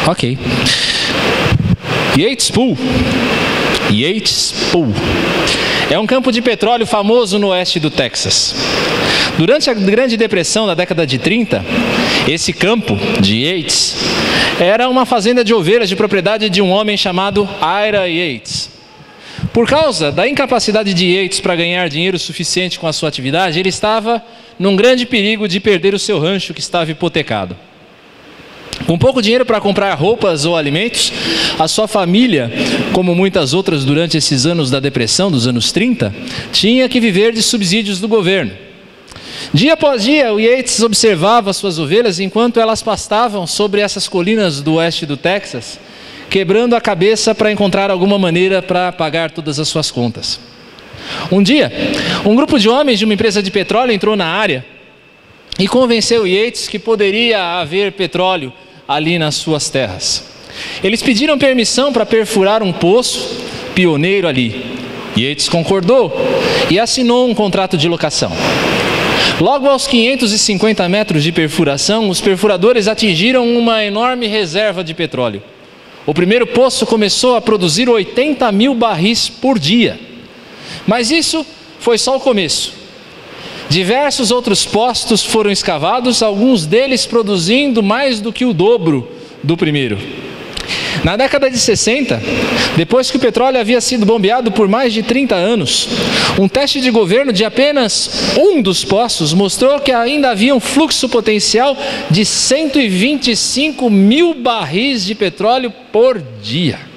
Ok. Yates Pool é um campo de petróleo famoso no oeste do Texas. Durante a Grande Depressão da década de 30, esse campo de Yates era uma fazenda de ovelhas de propriedade de um homem chamado Ira Yates. Por causa da incapacidade de Yates para ganhar dinheiro suficiente com a sua atividade, ele estava num grande perigo de perder o seu rancho, que estava hipotecado. Com pouco dinheiro para comprar roupas ou alimentos, a sua família, como muitas outras durante esses anos da depressão, dos anos 30, tinha que viver de subsídios do governo. Dia após dia, o Yates observava suas ovelhas enquanto elas pastavam sobre essas colinas do oeste do Texas, quebrando a cabeça para encontrar alguma maneira para pagar todas as suas contas. Um dia, um grupo de homens de uma empresa de petróleo entrou na área e convenceu Yates que poderia haver petróleo ali nas suas terras. Eles pediram permissão para perfurar um poço pioneiro ali. Yates concordou e assinou um contrato de locação. Logo aos 550 metros de perfuração, os perfuradores atingiram uma enorme reserva de petróleo. O primeiro poço começou a produzir 80 mil barris por dia. Mas isso foi só o começo. Diversos outros poços foram escavados, alguns deles produzindo mais do que o dobro do primeiro. Na década de 60, depois que o petróleo havia sido bombeado por mais de 30 anos, um teste de governo de apenas um dos poços mostrou que ainda havia um fluxo potencial de 125 mil barris de petróleo por dia.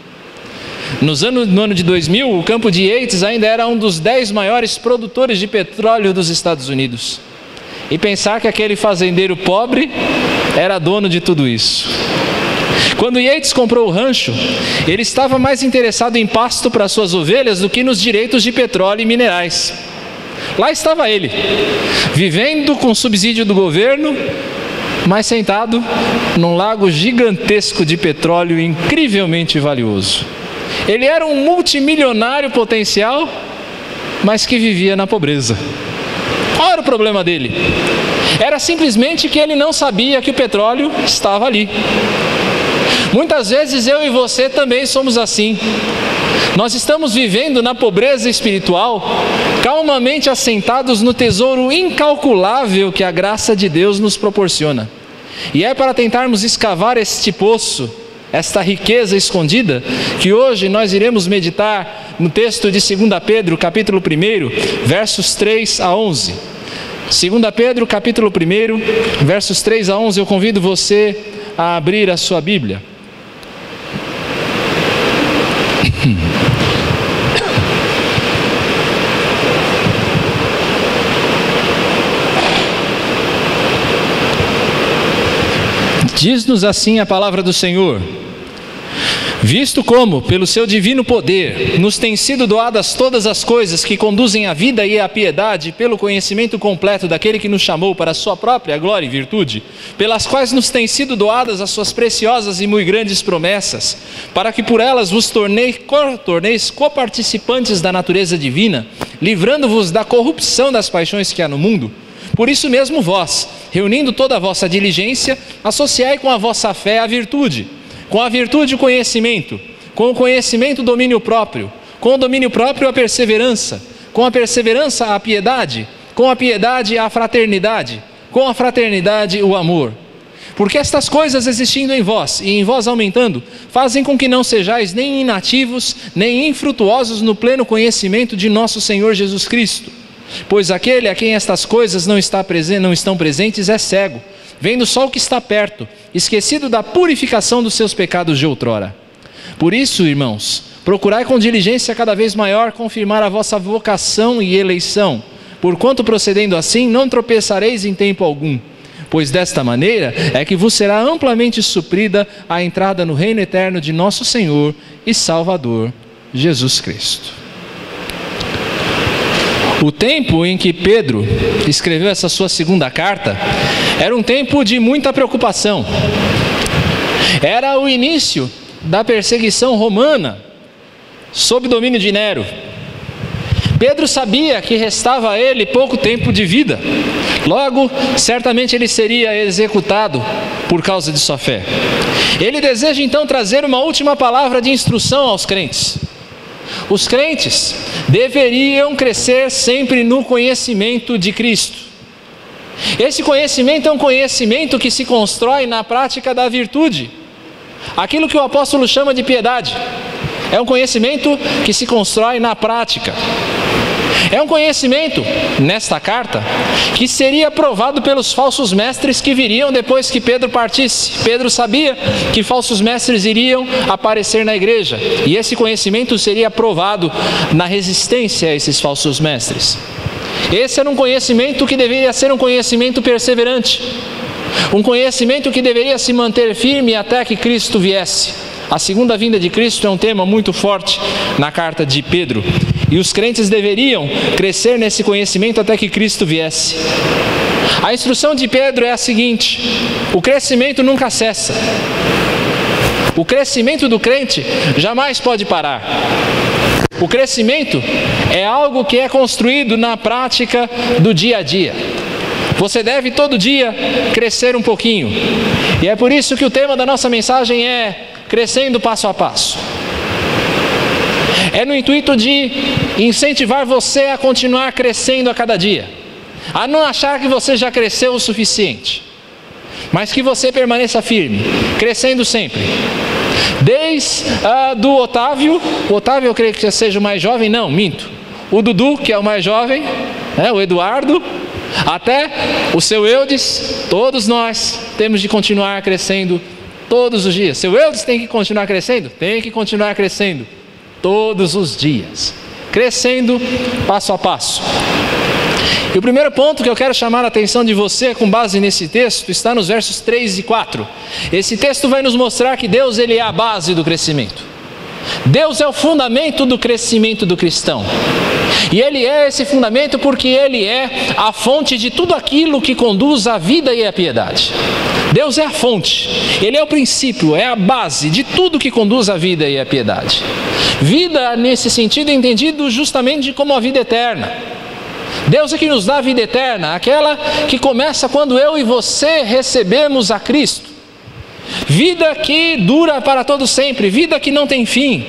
No ano de 2000, o campo de Yates ainda era um dos 10 maiores produtores de petróleo dos Estados Unidos. E pensar que aquele fazendeiro pobre era dono de tudo isso. Quando Yates comprou o rancho, ele estava mais interessado em pasto para suas ovelhas do que nos direitos de petróleo e minerais. Lá estava ele, vivendo com subsídio do governo, mas sentado num lago gigantesco de petróleo incrivelmente valioso. Ele era um multimilionário potencial, mas que vivia na pobreza. Qual era o problema dele? Era simplesmente que ele não sabia que o petróleo estava ali. Muitas vezes eu e você também somos assim. Nós estamos vivendo na pobreza espiritual, calmamente assentados no tesouro incalculável que a graça de Deus nos proporciona. E é para tentarmos escavar este poço, esta riqueza escondida, que hoje nós iremos meditar no texto de 2 Pedro, capítulo 1, versos 3 a 11. 2 Pedro, capítulo 1, versos 3 a 11, eu convido você a abrir a sua Bíblia. Diz-nos assim a palavra do Senhor: visto como, pelo seu divino poder, nos têm sido doadas todas as coisas que conduzem à vida e à piedade, pelo conhecimento completo daquele que nos chamou para a sua própria glória e virtude, pelas quais nos têm sido doadas as suas preciosas e muito grandes promessas, para que por elas vos torneis coparticipantes da natureza divina, livrando-vos da corrupção das paixões que há no mundo. Por isso mesmo vós, reunindo toda a vossa diligência, associai com a vossa fé a virtude, com a virtude o conhecimento, com o conhecimento o domínio próprio, com o domínio próprio a perseverança, com a perseverança a piedade, com a piedade a fraternidade, com a fraternidade o amor. Porque estas coisas existindo em vós e em vós aumentando, fazem com que não sejais nem inativos, nem infrutuosos no pleno conhecimento de nosso Senhor Jesus Cristo. Pois aquele a quem estas coisas não estão presentes é cego, vendo só o que está perto, esquecido da purificação dos seus pecados de outrora. Por isso, irmãos, procurai com diligência cada vez maior confirmar a vossa vocação e eleição, porquanto procedendo assim não tropeçareis em tempo algum, pois desta maneira é que vos será amplamente suprida a entrada no reino eterno de nosso Senhor e Salvador Jesus Cristo. O tempo em que Pedro escreveu essa sua segunda carta era um tempo de muita preocupação. Era o início da perseguição romana sob domínio de Nero. Pedro sabia que restava a ele pouco tempo de vida. Logo, certamente ele seria executado por causa de sua fé. Ele deseja então trazer uma última palavra de instrução aos crentes. Os crentes deveriam crescer sempre no conhecimento de Cristo. Esse conhecimento é um conhecimento que se constrói na prática da virtude. Aquilo que o apóstolo chama de piedade é um conhecimento que se constrói na prática. É um conhecimento, nesta carta, que seria provado pelos falsos mestres que viriam depois que Pedro partisse. Pedro sabia que falsos mestres iriam aparecer na igreja, e esse conhecimento seria provado na resistência a esses falsos mestres. Esse era um conhecimento que deveria ser um conhecimento perseverante, um conhecimento que deveria se manter firme até que Cristo viesse. A segunda vinda de Cristo é um tema muito forte na carta de Pedro, e os crentes deveriam crescer nesse conhecimento até que Cristo viesse. A instrução de Pedro é a seguinte: o crescimento nunca cessa. O crescimento do crente jamais pode parar. O crescimento é algo que é construído na prática do dia a dia. Você deve todo dia crescer um pouquinho. E é por isso que o tema da nossa mensagem é crescendo passo a passo. É no intuito de incentivar você a continuar crescendo a cada dia, a não achar que você já cresceu o suficiente, mas que você permaneça firme, crescendo sempre. Desde do Otávio, o Otávio eu creio que seja o mais jovem, não, minto. O Dudu, que é o mais jovem, o Eduardo, até o seu Eudes, todos nós temos de continuar crescendo todos os dias. Seu Eudes tem que continuar crescendo? Tem que continuar crescendo todos os dias, crescendo passo a passo. E o primeiro ponto que eu quero chamar a atenção de você com base nesse texto está nos versos 3 e 4. Esse texto vai nos mostrar que Deus, ele é a base do crescimento. Deus é o fundamento do crescimento do cristão. E Ele é esse fundamento porque Ele é a fonte de tudo aquilo que conduz à vida e à piedade. Deus é a fonte, Ele é o princípio, é a base de tudo que conduz à vida e à piedade. Vida nesse sentido entendido justamente como a vida eterna. Deus é que nos dá a vida eterna, aquela que começa quando eu e você recebemos a Cristo. Vida que dura para todo sempre, vida que não tem fim.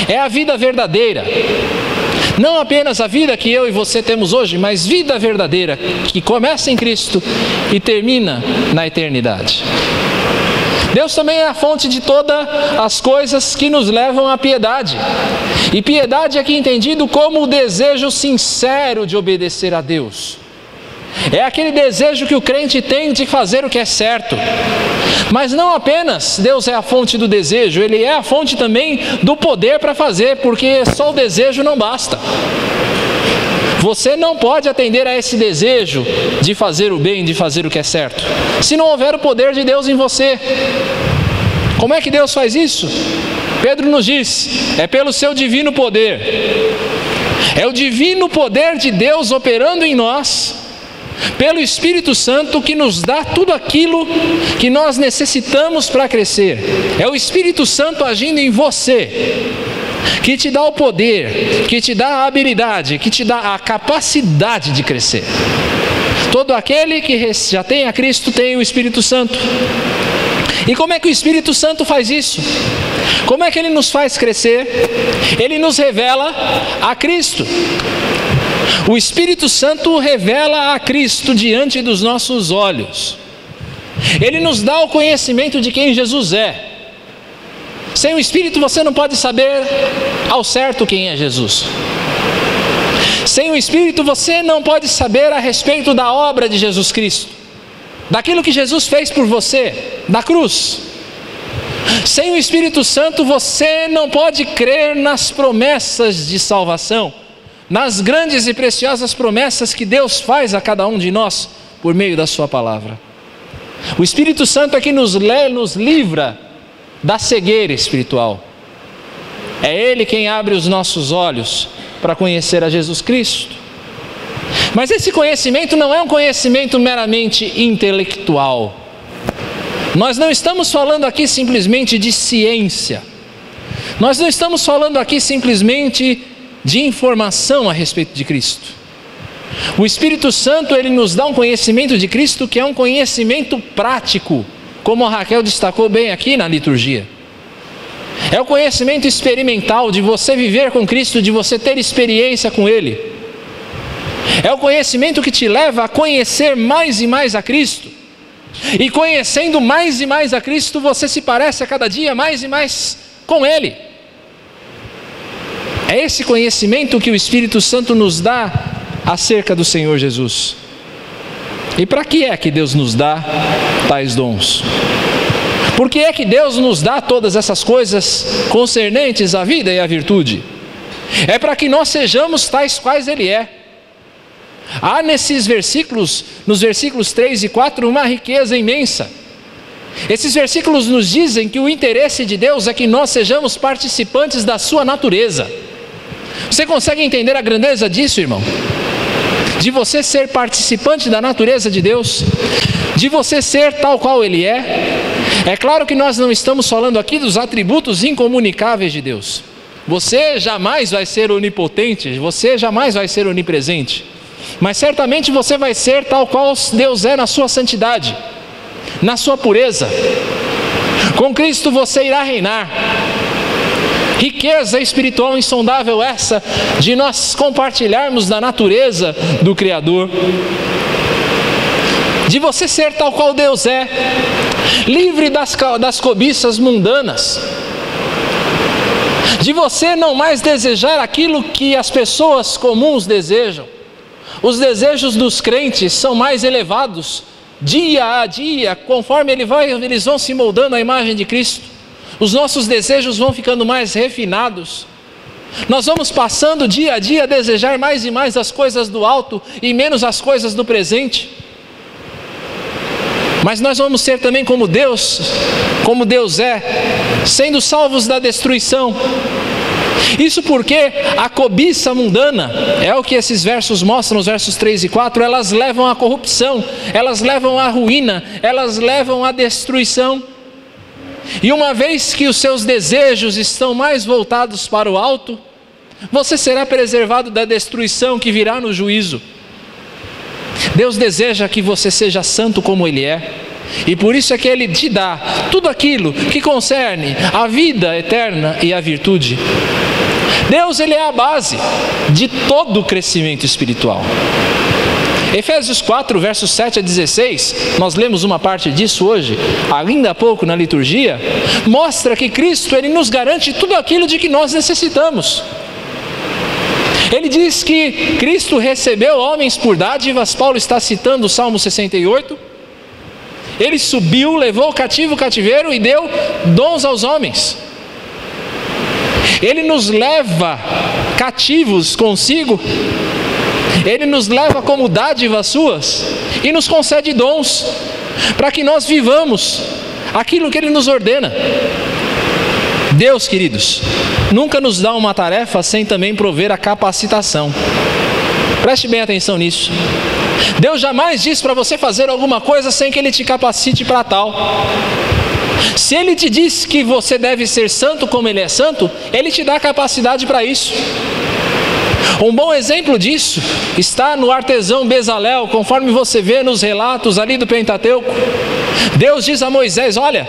É a vida verdadeira. Não apenas a vida que eu e você temos hoje, mas vida verdadeira, que começa em Cristo e termina na eternidade. Deus também é a fonte de todas as coisas que nos levam à piedade. E piedade é aqui entendido como o desejo sincero de obedecer a Deus. É aquele desejo que o crente tem de fazer o que é certo. Mas não apenas Deus é a fonte do desejo, Ele é a fonte também do poder para fazer, porque só o desejo não basta. Você não pode atender a esse desejo de fazer o bem, de fazer o que é certo, se não houver o poder de Deus em você. Como é que Deus faz isso? Pedro nos diz, é pelo seu divino poder. É o divino poder de Deus operando em nós, pelo Espírito Santo, que nos dá tudo aquilo que nós necessitamos para crescer. É o Espírito Santo agindo em você, que te dá o poder, que te dá a habilidade, que te dá a capacidade de crescer. Todo aquele que já tem a Cristo tem o Espírito Santo. E como é que o Espírito Santo faz isso? Como é que Ele nos faz crescer? Ele nos revela a Cristo. O Espírito Santo revela a Cristo diante dos nossos olhos. Ele nos dá o conhecimento de quem Jesus é. Sem o Espírito você não pode saber ao certo quem é Jesus. Sem o Espírito você não pode saber a respeito da obra de Jesus Cristo, daquilo que Jesus fez por você, da cruz. Sem o Espírito Santo você não pode crer nas promessas de salvação, nas grandes e preciosas promessas que Deus faz a cada um de nós por meio da sua palavra. O Espírito Santo é que nos livra da cegueira espiritual. É Ele quem abre os nossos olhos para conhecer a Jesus Cristo. Mas esse conhecimento não é um conhecimento meramente intelectual. Nós não estamos falando aqui simplesmente de ciência. Nós não estamos falando aqui simplesmente de informação a respeito de Cristo. O Espírito Santo, ele nos dá um conhecimento de Cristo que é um conhecimento prático, como a Raquel destacou bem aqui na liturgia. É o conhecimento experimental de você viver com Cristo, de você ter experiência com Ele. É o conhecimento que te leva a conhecer mais e mais a Cristo. E conhecendo mais e mais a Cristo, você se parece a cada dia mais e mais com Ele. É esse conhecimento que o Espírito Santo nos dá acerca do Senhor Jesus. E para que é que Deus nos dá tais dons? Por que é que Deus nos dá todas essas coisas concernentes à vida e à virtude? É para que nós sejamos tais quais Ele é. Há nesses versículos, nos versículos 3 e 4, uma riqueza imensa. Esses versículos nos dizem que o interesse de Deus é que nós sejamos participantes da sua natureza. Você consegue entender a grandeza disso, irmão? De você ser participante da natureza de Deus, de você ser tal qual Ele é. É claro que nós não estamos falando aqui dos atributos incomunicáveis de Deus. Você jamais vai ser onipotente, você jamais vai ser onipresente, mas certamente você vai ser tal qual Deus é na sua santidade, na sua pureza. Com Cristo você irá reinar. Riqueza espiritual insondável essa, de nós compartilharmos da natureza do Criador, de você ser tal qual Deus é, livre das cobiças mundanas, de você não mais desejar aquilo que as pessoas comuns desejam. Os desejos dos crentes são mais elevados, dia a dia, conforme eles vão se moldando à imagem de Cristo. Os nossos desejos vão ficando mais refinados. Nós vamos passando dia a dia a desejar mais e mais as coisas do alto e menos as coisas do presente. Mas nós vamos ser também como Deus é, sendo salvos da destruição. Isso porque a cobiça mundana, é o que esses versos mostram, os versos 3 e 4, elas levam à corrupção, elas levam à ruína, elas levam à destruição. E uma vez que os seus desejos estão mais voltados para o alto, você será preservado da destruição que virá no juízo. Deus deseja que você seja santo como Ele é, e por isso é que Ele te dá tudo aquilo que concerne a vida eterna e a virtude. Deus, Ele é a base de todo o crescimento espiritual. Efésios 4, versos 7 a 16, nós lemos uma parte disso hoje, ainda há pouco na liturgia, mostra que Cristo, Ele nos garante tudo aquilo de que nós necessitamos. Ele diz que Cristo recebeu homens por dádivas. Paulo está citando o Salmo 68. Ele subiu, levou o cativo o cativeiro e deu dons aos homens. Ele nos leva cativos consigo, Ele nos leva como dádivas suas e nos concede dons para que nós vivamos aquilo que Ele nos ordena. Deus, queridos, nunca nos dá uma tarefa sem também prover a capacitação. Preste bem atenção nisso. Deus jamais diz para você fazer alguma coisa sem que Ele te capacite para tal. Se Ele te diz que você deve ser santo como Ele é santo, Ele te dá capacidade para isso. Um bom exemplo disso está no artesão Bezalel, conforme você vê nos relatos ali do Pentateuco. Deus diz a Moisés: olha,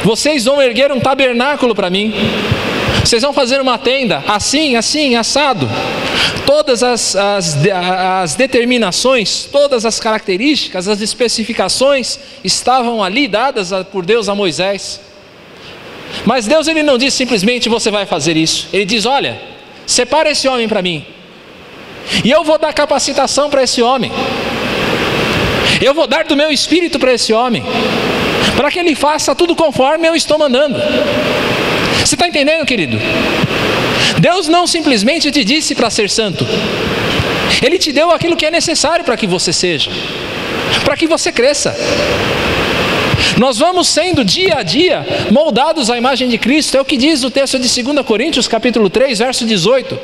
vocês vão erguer um tabernáculo para mim, vocês vão fazer uma tenda, assim, assim, assado. Todas as determinações, todas as características, as especificações estavam ali dadas por Deus a Moisés. Mas Deus, Ele não diz simplesmente você vai fazer isso. Ele diz: olha, separa esse homem para mim, e eu vou dar capacitação para esse homem, eu vou dar do meu espírito para esse homem, para que ele faça tudo conforme eu estou mandando. Você está entendendo, querido? Deus não simplesmente te disse para ser santo, Ele te deu aquilo que é necessário para que você seja, para que você cresça. Nós vamos sendo dia a dia moldados à imagem de Cristo. É o que diz o texto de 2 Coríntios capítulo 3, verso 18.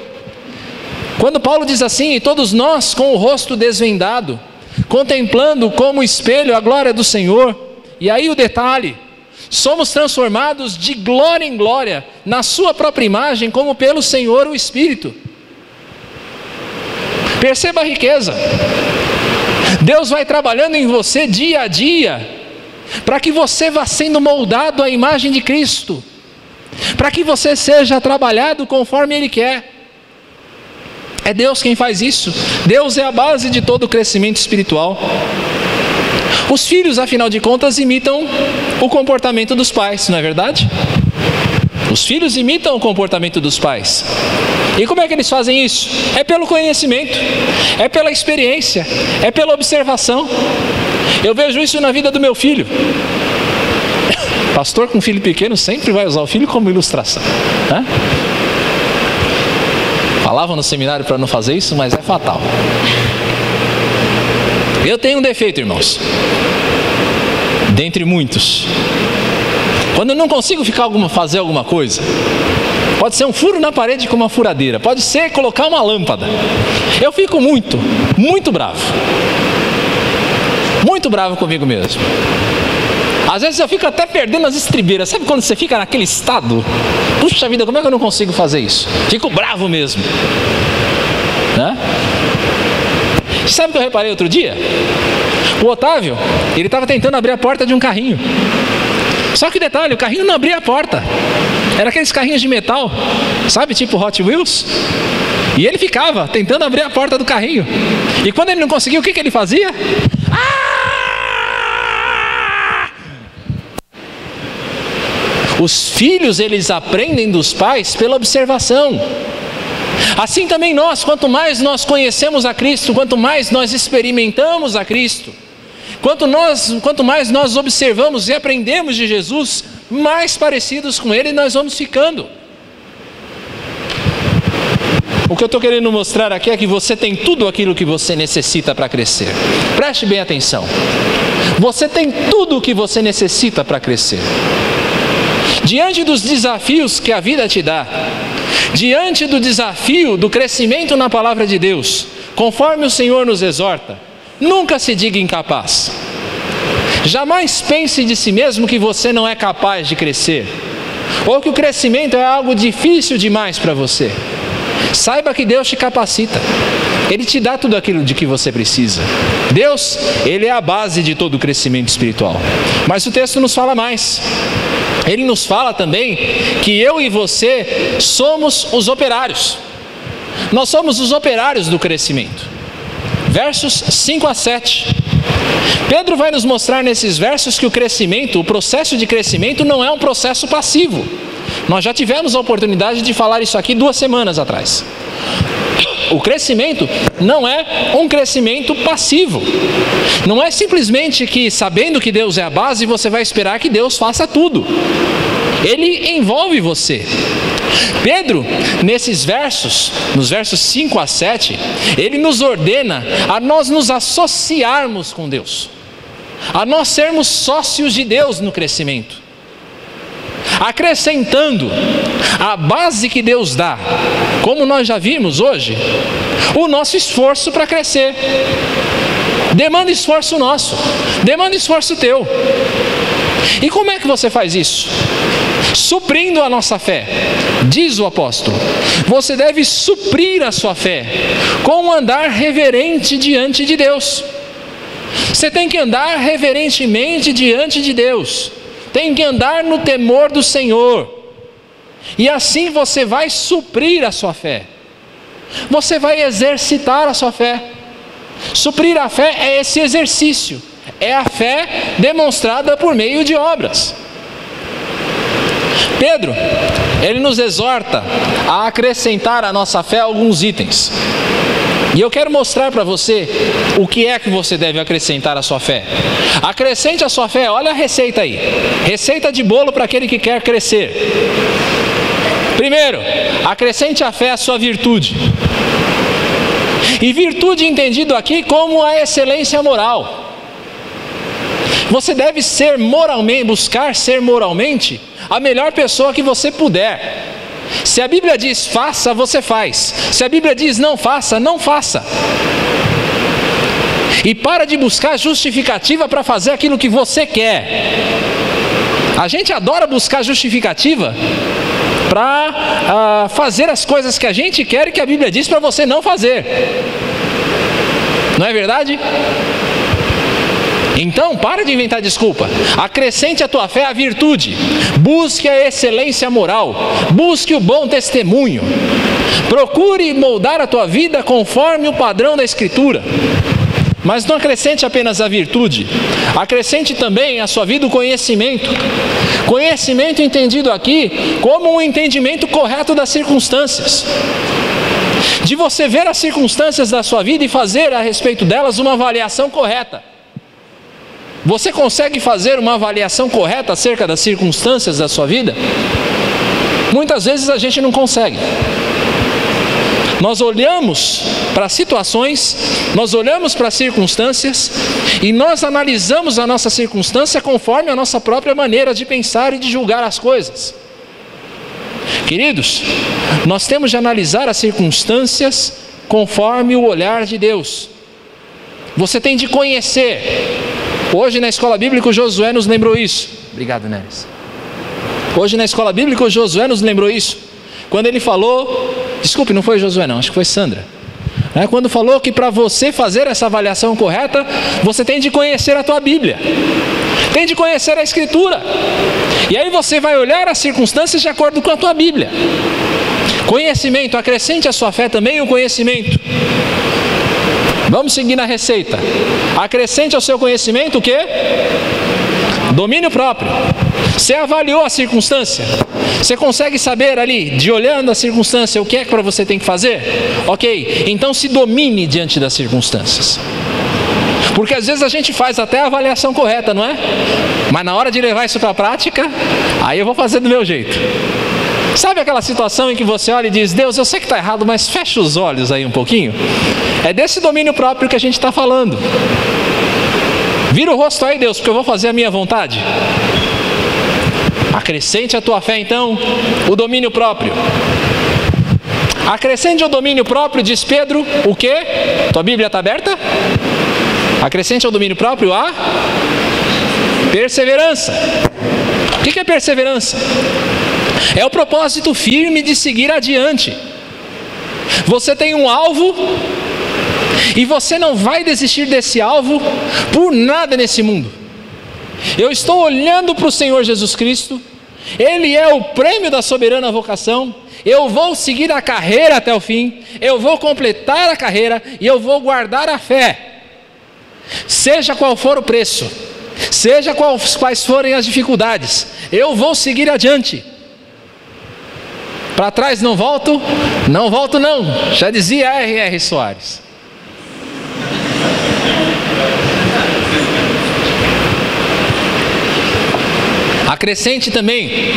Quando Paulo diz assim: e todos nós com o rosto desvendado, contemplando como espelho a glória do Senhor. E aí o detalhe: somos transformados de glória em glória, na sua própria imagem, como pelo Senhor o Espírito. Perceba a riqueza. Deus vai trabalhando em você dia a dia, para que você vá sendo moldado à imagem de Cristo, para que você seja trabalhado conforme Ele quer. É Deus quem faz isso. Deus é a base de todo o crescimento espiritual. Os filhos, afinal de contas, imitam o comportamento dos pais, não é verdade? Os filhos imitam o comportamento dos pais. E como é que eles fazem isso? É pelo conhecimento, é pela experiência, é pela observação. Eu vejo isso na vida do meu filho. Pastor com filho pequeno sempre vai usar o filho como ilustração, né? Falavam no seminário para não fazer isso, mas é fatal. Eu tenho um defeito, irmãos, dentre muitos. Quando eu não consigo fazer alguma coisa, pode ser um furo na parede com uma furadeira, pode ser colocar uma lâmpada, eu fico muito bravo. Muito bravo comigo mesmo. Às vezes eu fico até perdendo as estribeiras. Sabe quando você fica naquele estado? Puxa vida, como é que eu não consigo fazer isso? Fico bravo mesmo, né? Sabe o que eu reparei outro dia? O Otávio, ele estava tentando abrir a porta de um carrinho. Só que detalhe, o carrinho não abria a porta. Era aqueles carrinhos de metal, sabe, tipo Hot Wheels. E ele ficava tentando abrir a porta do carrinho. E quando ele não conseguia, o que ele fazia? Os filhos, eles aprendem dos pais pela observação. Assim também nós, quanto mais nós conhecemos a Cristo, quanto mais nós experimentamos a Cristo, quanto mais nós observamos e aprendemos de Jesus, mais parecidos com Ele nós vamos ficando. O que eu estou querendo mostrar aqui é que você tem tudo aquilo que você necessita para crescer. Preste bem atenção. Você tem tudo o que você necessita para crescer. Diante dos desafios que a vida te dá, diante do desafio do crescimento na palavra de Deus, conforme o Senhor nos exorta, nunca se diga incapaz. Jamais pense de si mesmo que você não é capaz de crescer, ou que o crescimento é algo difícil demais para você. Saiba que Deus te capacita. Ele te dá tudo aquilo de que você precisa. Deus, Ele é a base de todo o crescimento espiritual. Mas o texto nos fala mais. Ele nos fala também que eu e você somos os operários. Nós somos os operários do crescimento. Versos 5 a 7. Pedro vai nos mostrar nesses versos que o crescimento, o processo de crescimento não é um processo passivo. Nós já tivemos a oportunidade de falar isso aqui 2 semanas atrás. O crescimento não é um crescimento passivo. Não é simplesmente que, sabendo que Deus é a base, você vai esperar que Deus faça tudo. Ele envolve você. Pedro, nesses versos, nos versos 5 a 7, ele nos ordena a nós nos associarmos com Deus, a nós sermos sócios de Deus no crescimento, acrescentando a base que Deus dá, como nós já vimos hoje, o nosso esforço para crescer. Demanda esforço nosso, demanda esforço teu. E como é que você faz isso? Suprindo a nossa fé. Diz o apóstolo, você deve suprir a sua fé com um andar reverente diante de Deus. Você tem que andar reverentemente diante de Deus. Tem que andar no temor do Senhor. E assim você vai suprir a sua fé. Você vai exercitar a sua fé. Suprir a fé é esse exercício. É a fé demonstrada por meio de obras. Pedro, ele nos exorta a acrescentar à nossa fé alguns itens. E eu quero mostrar para você o que é que você deve acrescentar à sua fé. Acrescente à sua fé, olha a receita aí. Receita de bolo para aquele que quer crescer. Primeiro, acrescente à fé a sua virtude. E virtude entendido aqui como a excelência moral. Você deve ser moralmente, buscar ser moralmente a melhor pessoa que você puder. Se a Bíblia diz faça, você faz. Se a Bíblia diz não faça, não faça. E para de buscar justificativa para fazer aquilo que você quer. A gente adora buscar justificativa para fazer as coisas que a gente quer e que a Bíblia diz para você não fazer. Não é verdade? Então, para de inventar desculpa. Acrescente à tua fé a virtude. Busque a excelência moral. Busque o bom testemunho. Procure moldar a tua vida conforme o padrão da Escritura. Mas não acrescente apenas a virtude. Acrescente também à sua vida o conhecimento. Conhecimento entendido aqui como um entendimento correto das circunstâncias. De você ver as circunstâncias da sua vida e fazer a respeito delas uma avaliação correta. Você consegue fazer uma avaliação correta acerca das circunstâncias da sua vida? Muitas vezes a gente não consegue. Nós olhamos para situações, nós olhamos para circunstâncias e nós analisamos a nossa circunstância conforme a nossa própria maneira de pensar e de julgar as coisas. Queridos, nós temos de analisar as circunstâncias conforme o olhar de Deus. Você tem de conhecer. Hoje na escola bíblica o Josué nos lembrou isso. Obrigado, Neres. Hoje na escola bíblica o Josué nos lembrou isso. Quando ele falou, desculpe, não foi Josué não, acho que foi Sandra. Quando falou que para você fazer essa avaliação correta, você tem de conhecer a tua Bíblia. Tem de conhecer a Escritura. E aí você vai olhar as circunstâncias de acordo com a tua Bíblia. Conhecimento, acrescente à sua fé também o conhecimento. Vamos seguir na receita. Acrescente ao seu conhecimento o quê? Domínio próprio. Você avaliou a circunstância? Você consegue saber ali, de olhando a circunstância, o que é que para você tem que fazer? Ok, então se domine diante das circunstâncias. Porque às vezes a gente faz até a avaliação correta, não é? Mas na hora de levar isso para a prática, aí eu vou fazer do meu jeito. Sabe aquela situação em que você olha e diz: Deus, eu sei que está errado, mas fecha os olhos aí um pouquinho? É desse domínio próprio que a gente está falando. Vira o rosto aí, Deus, porque eu vou fazer a minha vontade. Acrescente à tua fé, então, o domínio próprio. Acrescente ao domínio próprio, diz Pedro, o quê? Tua Bíblia está aberta? Acrescente ao domínio próprio a perseverança. O que é perseverança? É o propósito firme de seguir adiante. Você tem um alvo e você não vai desistir desse alvo por nada nesse mundo. Eu estou olhando para o Senhor Jesus Cristo, Ele é o prêmio da soberana vocação. Eu vou seguir a carreira até o fim, eu vou completar a carreira e eu vou guardar a fé. Seja qual for o preço, seja quais forem as dificuldades, eu vou seguir adiante. Para trás não volto, não volto não, já dizia R.R. Soares. Acrescente também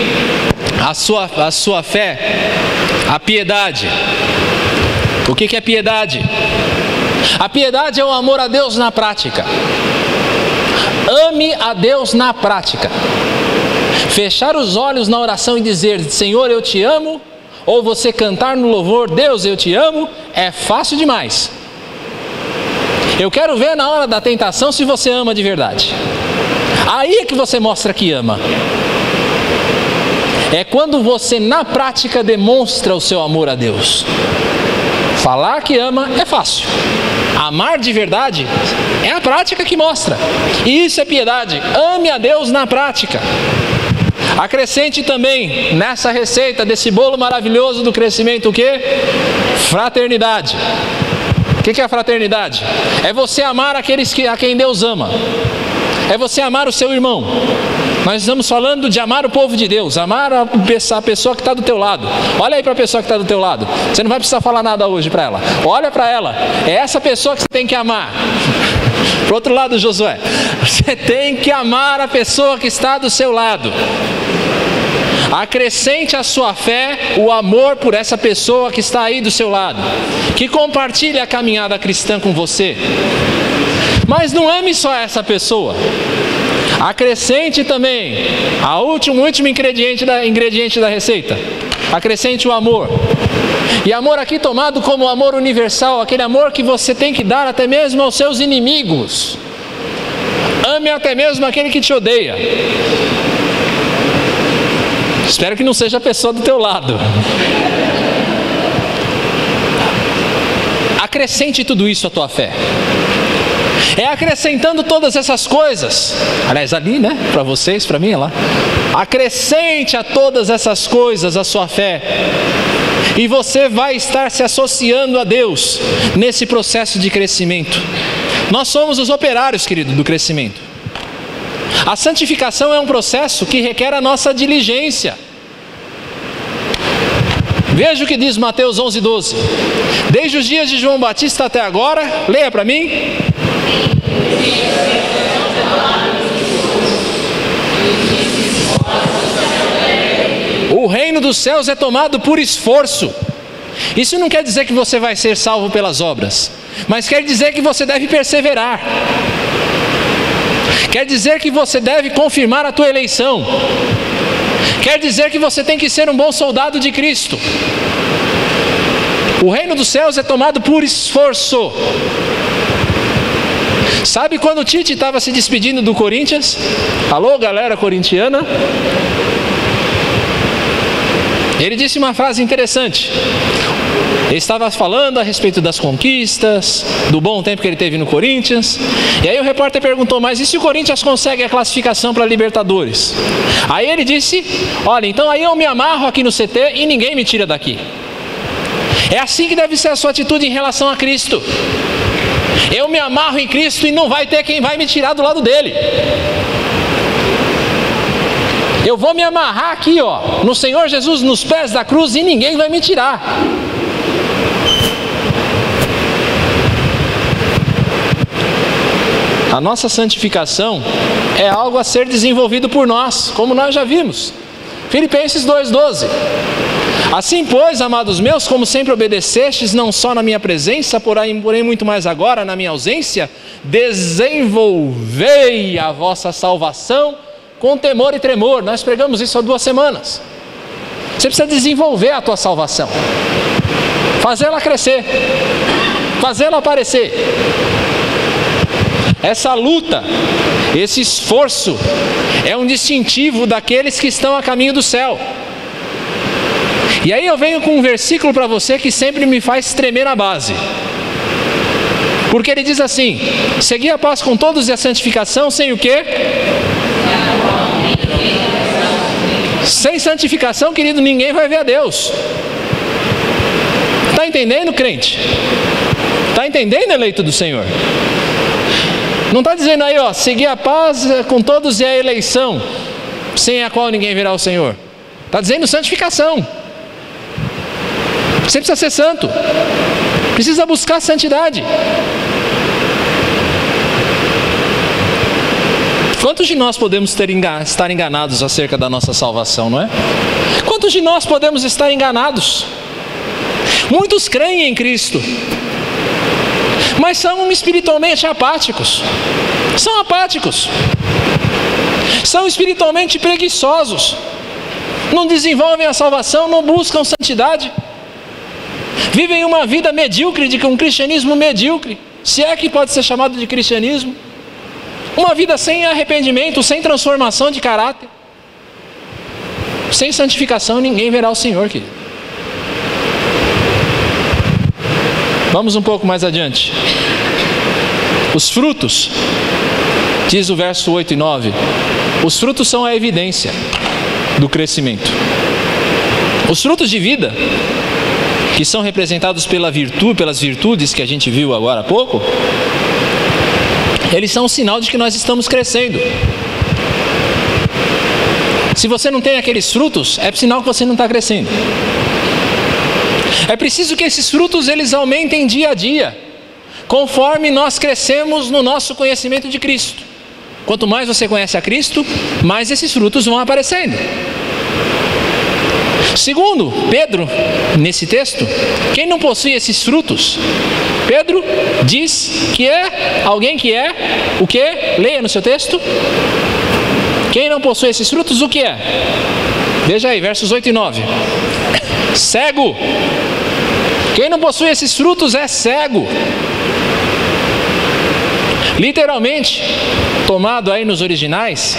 a sua fé, a piedade. O que é piedade? A piedade é o amor a Deus na prática. Ame a Deus na prática. Fechar os olhos na oração e dizer: Senhor, eu te amo, ou você cantar no louvor: Deus, eu te amo, é fácil demais. Eu quero ver na hora da tentação se você ama de verdade. Aí é que você mostra que ama. É quando você na prática demonstra o seu amor a Deus. Falar que ama é fácil. Amar de verdade é a prática que mostra. E isso é piedade. Ame a Deus na prática. Acrescente também nessa receita desse bolo maravilhoso do crescimento o quê? Fraternidade. O que é a fraternidade? É você amar aqueles a quem Deus ama. É você amar o seu irmão. Nós estamos falando de amar o povo de Deus, amar a pessoa que está do teu lado. Olha aí para a pessoa que está do teu lado. Você não vai precisar falar nada hoje para ela. Olha para ela. É essa pessoa que você tem que amar. Para o outro lado, Josué. Você tem que amar a pessoa que está do seu lado. Acrescente à sua fé o amor por essa pessoa que está aí do seu lado, que compartilha a caminhada cristã com você. Mas não ame só essa pessoa. Acrescente também o último ingrediente da receita. Acrescente o amor. E amor aqui tomado como amor universal, aquele amor que você tem que dar até mesmo aos seus inimigos. Ame até mesmo aquele que te odeia. Espero que não seja a pessoa do teu lado. Acrescente tudo isso à tua fé. É acrescentando todas essas coisas. Aliás, ali, né? Para vocês, para mim, é lá. Acrescente a todas essas coisas a sua fé. E você vai estar se associando a Deus nesse processo de crescimento. Nós somos os operários, querido, do crescimento. A santificação é um processo que requer a nossa diligência. Veja o que diz Mateus 11:12. Desde os dias de João Batista até agora, leia para mim. O reino dos céus é tomado por esforço. Isso não quer dizer que você vai ser salvo pelas obras, mas quer dizer que você deve perseverar. Quer dizer que você deve confirmar a tua eleição. Quer dizer que você tem que ser um bom soldado de Cristo. O reino dos céus é tomado por esforço. Sabe quando o Tite estava se despedindo do Corinthians? Alô, galera corintiana? Ele disse uma frase interessante. Ele estava falando a respeito das conquistas, do bom tempo que ele teve no Corinthians. E aí o repórter perguntou, mas e se o Corinthians consegue a classificação para a Libertadores? Aí ele disse, olha, então aí eu me amarro aqui no CT e ninguém me tira daqui. É assim que deve ser a sua atitude em relação a Cristo. Eu me amarro em Cristo e não vai ter quem vai me tirar do lado dele. Eu vou me amarrar aqui, ó, no Senhor Jesus, nos pés da cruz, e ninguém vai me tirar. A nossa santificação é algo a ser desenvolvido por nós, como nós já vimos. Filipenses 2:12. Assim, pois, amados meus, como sempre obedecestes, não só na minha presença, porém muito mais agora na minha ausência, desenvolvei a vossa salvação com temor e tremor. Nós pregamos isso há 2 semanas. Você precisa desenvolver a tua salvação, fazê-la crescer, fazê-la aparecer. Essa luta, esse esforço é um distintivo daqueles que estão a caminho do céu. E aí eu venho com um versículo para você que sempre me faz tremer a base. Porque ele diz assim: segui a paz com todos e a santificação, sem o quê? Sem santificação, querido, ninguém vai ver a Deus. Está entendendo, crente? Está entendendo, eleito do Senhor? Não está dizendo aí, ó, seguir a paz com todos e a eleição, sem a qual ninguém verá o Senhor. Está dizendo santificação. Você precisa ser santo, precisa buscar santidade. Quantos de nós podemos estar enganados acerca da nossa salvação, não é? Quantos de nós podemos estar enganados? Muitos creem em Cristo, mas são espiritualmente apáticos. São apáticos. São espiritualmente preguiçosos. Não desenvolvem a salvação, não buscam santidade. Vivem uma vida medíocre, de um cristianismo medíocre, se é que pode ser chamado de cristianismo. Uma vida sem arrependimento, sem transformação de caráter. Sem santificação, ninguém verá o Senhor, querido. Vamos um pouco mais adiante. Os frutos, diz o verso 8 e 9, os frutos são a evidência do crescimento. Os frutos de vida, que são representados pelas virtudes que a gente viu agora há pouco, eles são um sinal de que nós estamos crescendo. Se você não tem aqueles frutos, é sinal que você não está crescendo. É preciso que esses frutos eles aumentem dia a dia, conforme nós crescemos no nosso conhecimento de Cristo. Quanto mais você conhece a Cristo, mais esses frutos vão aparecendo. Segundo Pedro, nesse texto, quem não possui esses frutos, Pedro diz que é alguém que é o que? Leia no seu texto. Quem não possui esses frutos, o que é? Veja aí, versos 8 e 9. Cego. Quem não possui esses frutos é cego. Literalmente, tomado aí nos originais,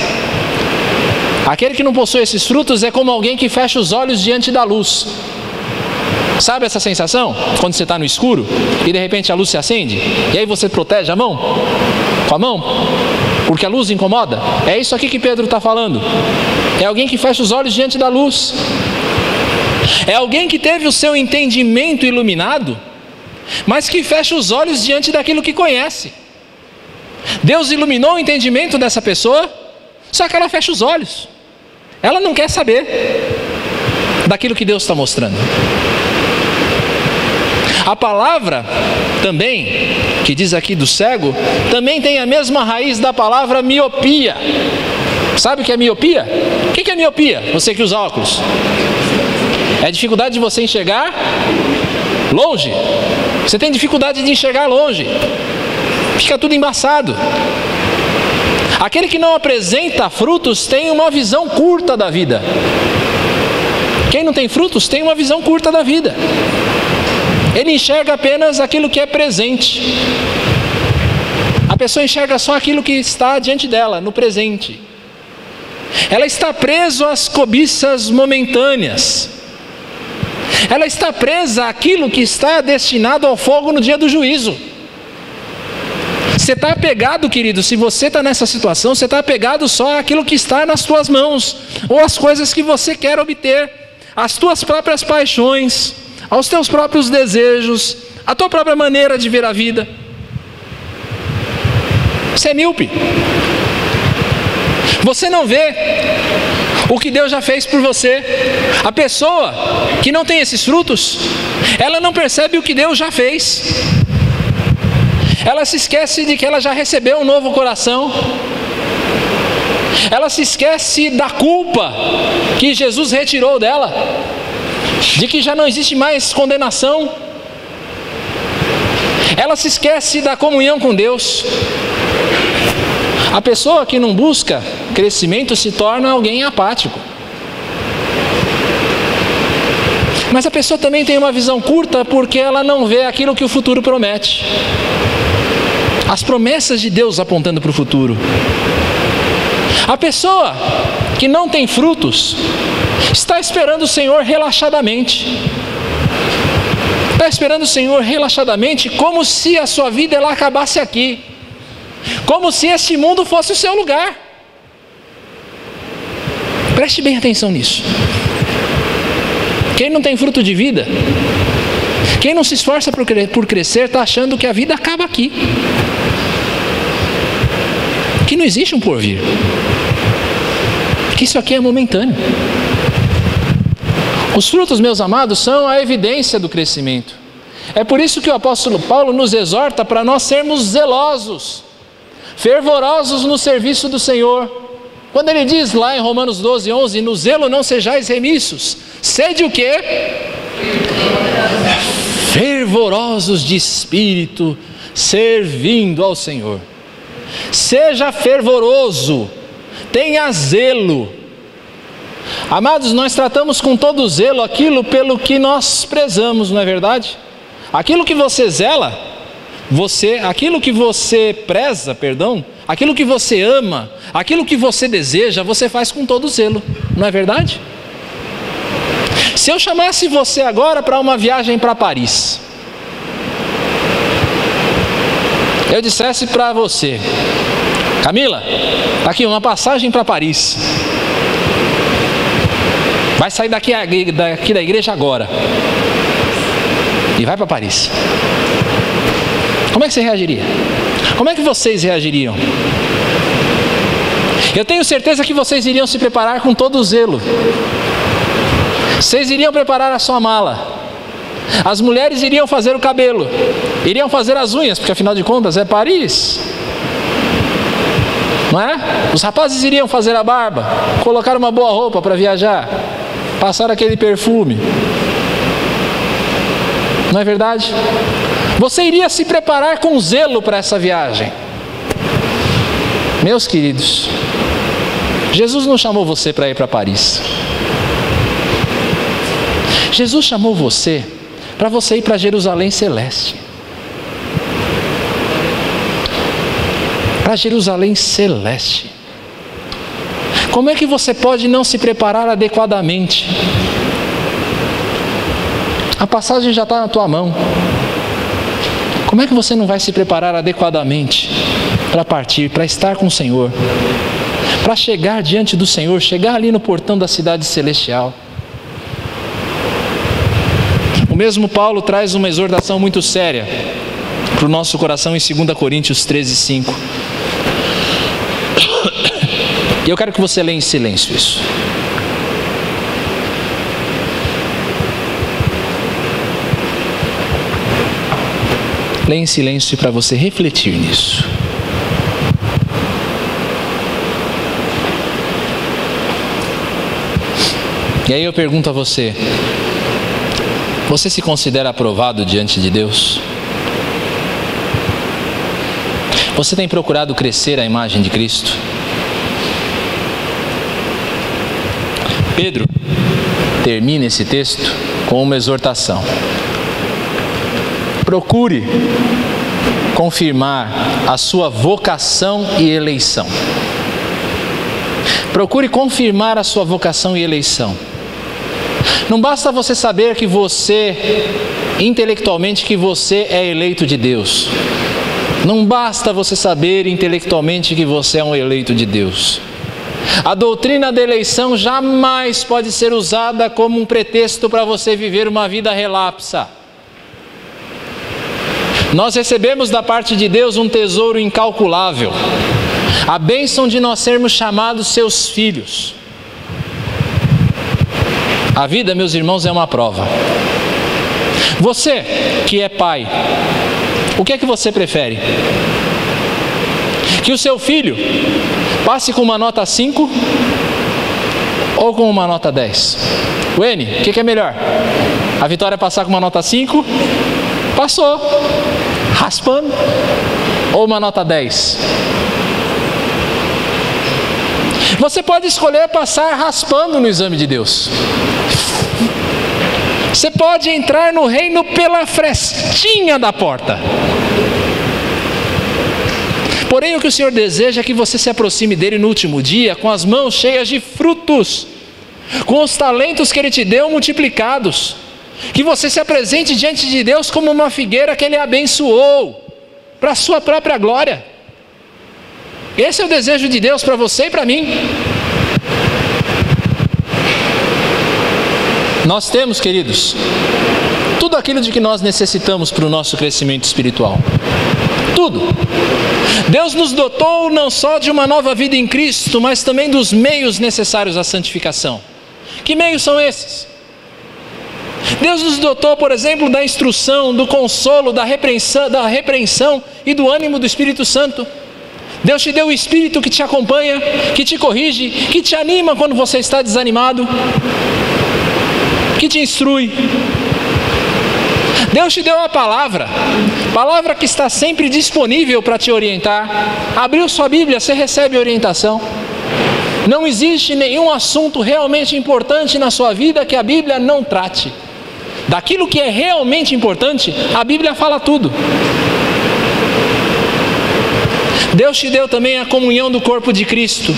aquele que não possui esses frutos é como alguém que fecha os olhos diante da luz. Sabe essa sensação? Quando você está no escuro e de repente a luz se acende e aí você protege a mão? com a mão, porque a luz incomoda. É isso aqui que Pedro está falando. É alguém que fecha os olhos diante da luz. É alguém que teve o seu entendimento iluminado, mas que fecha os olhos diante daquilo que conhece. Deus iluminou o entendimento dessa pessoa, só que ela fecha os olhos. Ela não quer saber daquilo que Deus está mostrando. A palavra também, que diz aqui do cego, também tem a mesma raiz da palavra miopia. Sabe o que é miopia? O que é miopia? Você que usa óculos. É a dificuldade de você enxergar longe. Você tem dificuldade de enxergar longe. Fica tudo embaçado. Aquele que não apresenta frutos tem uma visão curta da vida. Quem não tem frutos tem uma visão curta da vida. Ele enxerga apenas aquilo que é presente. A pessoa enxerga só aquilo que está diante dela, no presente. Ela está presa às cobiças momentâneas. Ela está presa àquilo que está destinado ao fogo no dia do juízo. Você está apegado, querido, se você está nessa situação, você está apegado só àquilo que está nas tuas mãos, ou às coisas que você quer obter, às tuas próprias paixões, aos teus próprios desejos, à tua própria maneira de ver a vida. Você é míope. Você não vê o que Deus já fez por você. A pessoa que não tem esses frutos, ela não percebe o que Deus já fez. Ela se esquece de que ela já recebeu um novo coração. Ela se esquece da culpa que Jesus retirou dela, de que já não existe mais condenação. Ela se esquece da comunhão com Deus. A pessoa que não busca crescimento se torna alguém apático. Mas a pessoa também tem uma visão curta porque ela não vê aquilo que o futuro promete. As promessas de Deus apontando para o futuro. A pessoa que não tem frutos está esperando o Senhor relaxadamente. Está esperando o Senhor relaxadamente, como se a sua vida ela acabasse aqui. Como se este mundo fosse o seu lugar. Preste bem atenção nisso. Quem não tem fruto de vida, quem não se esforça por crescer, está achando que a vida acaba aqui. Que não existe um porvir. Que isso aqui é momentâneo. Os frutos, meus amados, são a evidência do crescimento. É por isso que o apóstolo Paulo nos exorta para nós sermos zelosos, fervorosos no serviço do Senhor. Quando ele diz lá em Romanos 12:11, no zelo não sejais remissos, sede o quê? Fervorosos de espírito, servindo ao Senhor. Seja fervoroso, tenha zelo. Amados, nós tratamos com todo zelo aquilo pelo que nós prezamos, não é verdade? Aquilo que você zela, aquilo que você preza, aquilo que você ama, aquilo que você deseja, você faz com todo zelo, não é verdade? Se eu chamasse você agora para uma viagem para Paris, eu dissesse para você, Camila, está aqui uma passagem para Paris, vai sair daqui da igreja agora e vai para Paris. Como é que você reagiria? Como é que vocês reagiriam? Eu tenho certeza que vocês iriam se preparar com todo o zelo. Vocês iriam preparar a sua mala. As mulheres iriam fazer o cabelo, iriam fazer as unhas, porque afinal de contas é Paris, não é? Os rapazes iriam fazer a barba, colocar uma boa roupa para viajar, passar aquele perfume, não é verdade? Você iria se preparar com zelo para essa viagem. Meus queridos, Jesus não chamou você para ir para Paris. Jesus chamou você para você ir para Jerusalém Celeste. Para Jerusalém Celeste. Como é que você pode não se preparar adequadamente? A passagem já está na tua mão. Como é que você não vai se preparar adequadamente? para partir, para estar com o Senhor, para chegar diante do Senhor, chegar ali no portão da cidade celestial. O mesmo Paulo traz uma exortação muito séria para o nosso coração em 2 Coríntios 13:5. E eu quero que você leia em silêncio isso. Leia em silêncio para você refletir nisso. E aí eu pergunto a você: você se considera aprovado diante de Deus? Você tem procurado crescer à imagem de Cristo? Pedro termina esse texto com uma exortação. Procure confirmar a sua vocação e eleição. Procure confirmar a sua vocação e eleição. Não basta você saber que você, intelectualmente, que você é eleito de Deus. Não basta você saber intelectualmente que você é um eleito de Deus. A doutrina da eleição jamais pode ser usada como um pretexto para você viver uma vida relapsa. Nós recebemos da parte de Deus um tesouro incalculável, a bênção de nós sermos chamados seus filhos. A vida, meus irmãos, é uma prova. Você que é pai, o que é que você prefere? Que o seu filho passe com uma nota 5 ou com uma nota 10? Wene, o que é melhor? A Vitória passar com uma nota 5? Passou, raspando. Ou uma nota 10? Você pode escolher passar raspando no exame de Deus. Você pode entrar no reino pela frestinha da porta. Porém, o que o Senhor deseja é que você se aproxime dele no último dia com as mãos cheias de frutos, com os talentos que ele te deu multiplicados. Que você se apresente diante de Deus como uma figueira que ele abençoou para a sua própria glória. Esse é o desejo de Deus para você e para mim. Nós temos, queridos, tudo aquilo de que nós necessitamos para o nosso crescimento espiritual. Tudo. Deus nos dotou não só de uma nova vida em Cristo, mas também dos meios necessários à santificação. Que meios são esses? Deus nos dotou, por exemplo, da instrução, do consolo, da repreensão e do ânimo do Espírito Santo. Deus te deu o Espírito que te acompanha, que te corrige, que te anima quando você está desanimado, que te instrui. Deus te deu a palavra que está sempre disponível para te orientar. Abriu sua Bíblia, você recebe orientação. Não existe nenhum assunto realmente importante na sua vida que a Bíblia não trate. Daquilo que é realmente importante, a Bíblia fala tudo. Deus te deu também a comunhão do corpo de Cristo.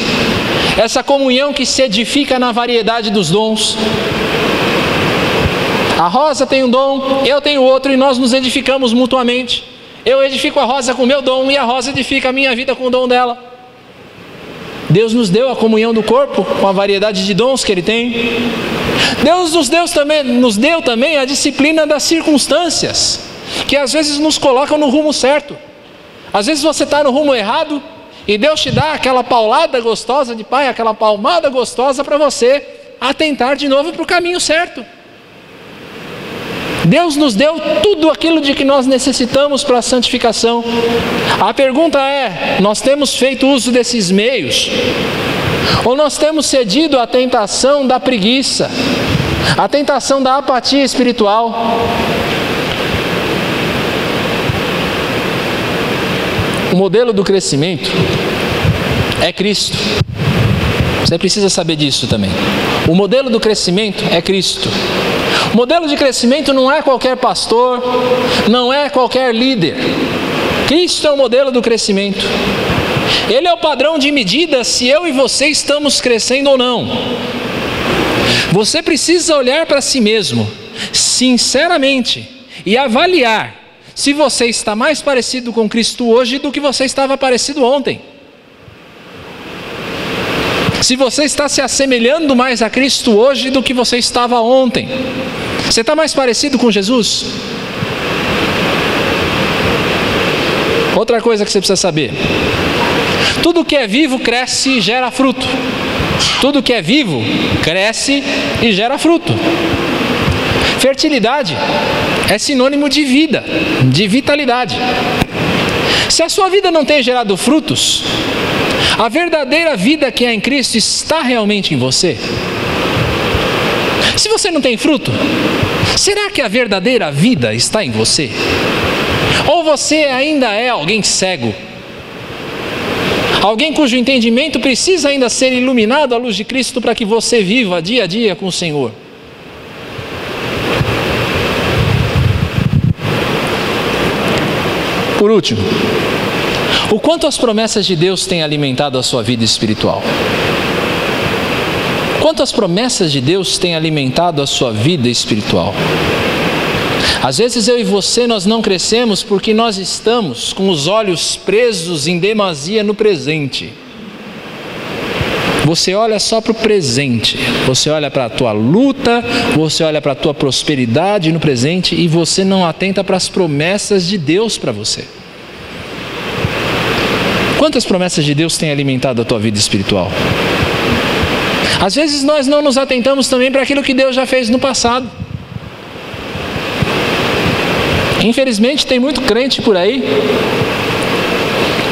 Essa comunhão que se edifica na variedade dos dons. A Rosa tem um dom, eu tenho outro e nós nos edificamos mutuamente. Eu edifico a Rosa com o meu dom e a Rosa edifica a minha vida com o dom dela. Deus nos deu a comunhão do corpo com a variedade de dons que Ele tem. Deus nos deu também a disciplina das circunstâncias, que às vezes nos colocam no rumo certo. Às vezes você está no rumo errado e Deus te dá aquela paulada gostosa de pai, aquela palmada gostosa para você atentar de novo para o caminho certo. Deus nos deu tudo aquilo de que nós necessitamos para a santificação. A pergunta é: nós temos feito uso desses meios? Ou nós temos cedido à tentação da preguiça, à tentação da apatia espiritual? O modelo do crescimento é Cristo. Você precisa saber disso também. O modelo do crescimento é Cristo. O modelo de crescimento não é qualquer pastor, não é qualquer líder. Cristo é o modelo do crescimento. Ele é o padrão de medida se eu e você estamos crescendo ou não. Você precisa olhar para si mesmo, sinceramente, e avaliar se você está mais parecido com Cristo hoje do que você estava parecido ontem. Se você está se assemelhando mais a Cristo hoje do que você estava ontem. Você está mais parecido com Jesus? Outra coisa que você precisa saber: tudo que é vivo cresce e gera fruto. Tudo que é vivo cresce e gera fruto. Fertilidade é sinônimo de vida, de vitalidade. Se a sua vida não tem gerado frutos, a verdadeira vida que é em Cristo está realmente em você? Se você não tem fruto, será que a verdadeira vida está em você? Ou você ainda é alguém cego? Alguém cujo entendimento precisa ainda ser iluminado à luz de Cristo para que você viva dia a dia com o Senhor? Por último, o quanto as promessas de Deus têm alimentado a sua vida espiritual? Quanto as promessas de Deus têm alimentado a sua vida espiritual? Às vezes eu e você, nós não crescemos porque nós estamos com os olhos presos em demasia no presente. Você olha só para o presente, você olha para a tua luta, você olha para a tua prosperidade no presente e você não atenta para as promessas de Deus para você. Quantas promessas de Deus têm alimentado a tua vida espiritual? Às vezes nós não nos atentamos também para aquilo que Deus já fez no passado. Infelizmente tem muito crente por aí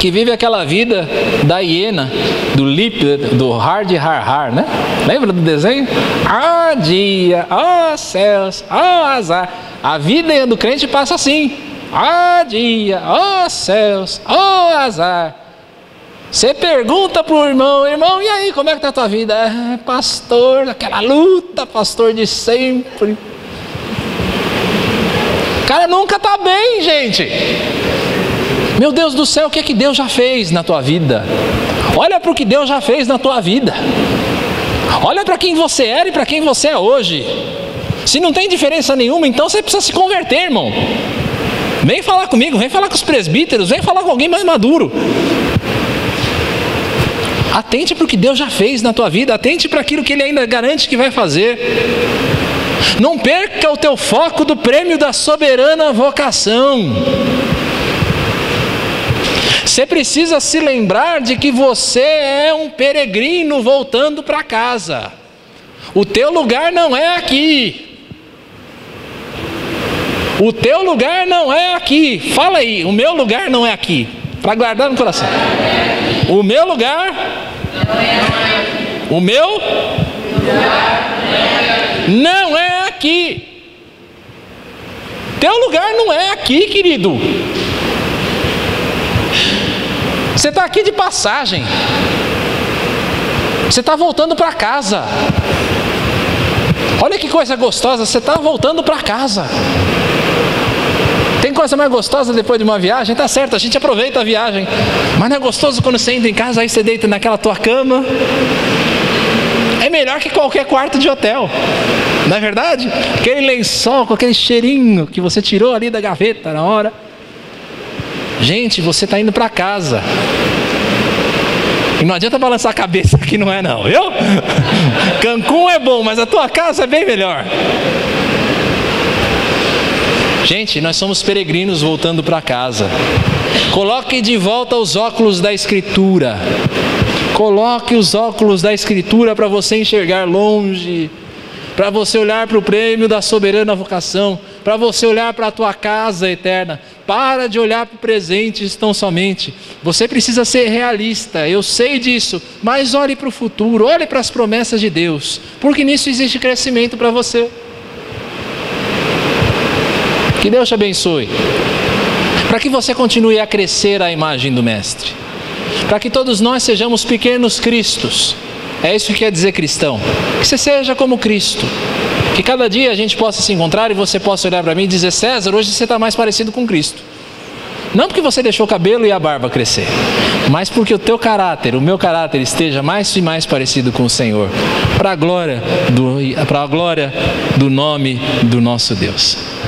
que vive aquela vida da hiena, do lip, do hard har, né? Lembra do desenho? Ah, dia, ah, céus, ah, azar. A vida do crente passa assim: ah, dia, ah, céus, ah, azar. Você pergunta para o irmão: irmão, e aí, como é que está a tua vida? Pastor, aquela luta, pastor de sempre. O cara nunca está bem, gente. Meu Deus do céu, o que é que Deus já fez na tua vida? Olha para o que Deus já fez na tua vida. Olha para quem você era e para quem você é hoje. Se não tem diferença nenhuma, então você precisa se converter, irmão. Vem falar comigo, vem falar com os presbíteros, vem falar com alguém mais maduro. Atente para o que Deus já fez na tua vida, atente para aquilo que Ele ainda garante que vai fazer. Não perca o teu foco do prêmio da soberana vocação. Você precisa se lembrar de que você é um peregrino voltando para casa. O teu lugar não é aqui. O teu lugar não é aqui. Fala aí, o meu lugar não é aqui. Para guardar no coração. O meu lugar não é aqui. Teu lugar não é aqui, querido. Você está aqui de passagem. Você está voltando para casa. Olha que coisa gostosa, você está voltando para casa. Tem coisa mais gostosa depois de uma viagem? Tá certo, a gente aproveita a viagem. Mas não é gostoso quando você entra em casa, aí você deita naquela tua cama? É melhor que qualquer quarto de hotel. Não é verdade? Aquele lençol com aquele cheirinho que você tirou ali da gaveta na hora. Gente, você está indo para casa. E não adianta balançar a cabeça que não é não, viu? Cancún é bom, mas a tua casa é bem melhor. Gente, nós somos peregrinos voltando para casa. Coloque de volta os óculos da Escritura. Coloque os óculos da Escritura para você enxergar longe, para você olhar para o prêmio da soberana vocação, para você olhar para a tua casa eterna. Para de olhar para o presente tão somente. Você precisa ser realista, eu sei disso, mas olhe para o futuro, olhe para as promessas de Deus, porque nisso existe crescimento para você. Que Deus te abençoe, para que você continue a crescer à imagem do Mestre, para que todos nós sejamos pequenos Cristos. É isso que quer dizer cristão, que você seja como Cristo, que cada dia a gente possa se encontrar e você possa olhar para mim e dizer: César, hoje você está mais parecido com Cristo. Não porque você deixou o cabelo e a barba crescer, mas porque o teu caráter, o meu caráter esteja mais e mais parecido com o Senhor, para a glória do nome do nosso Deus.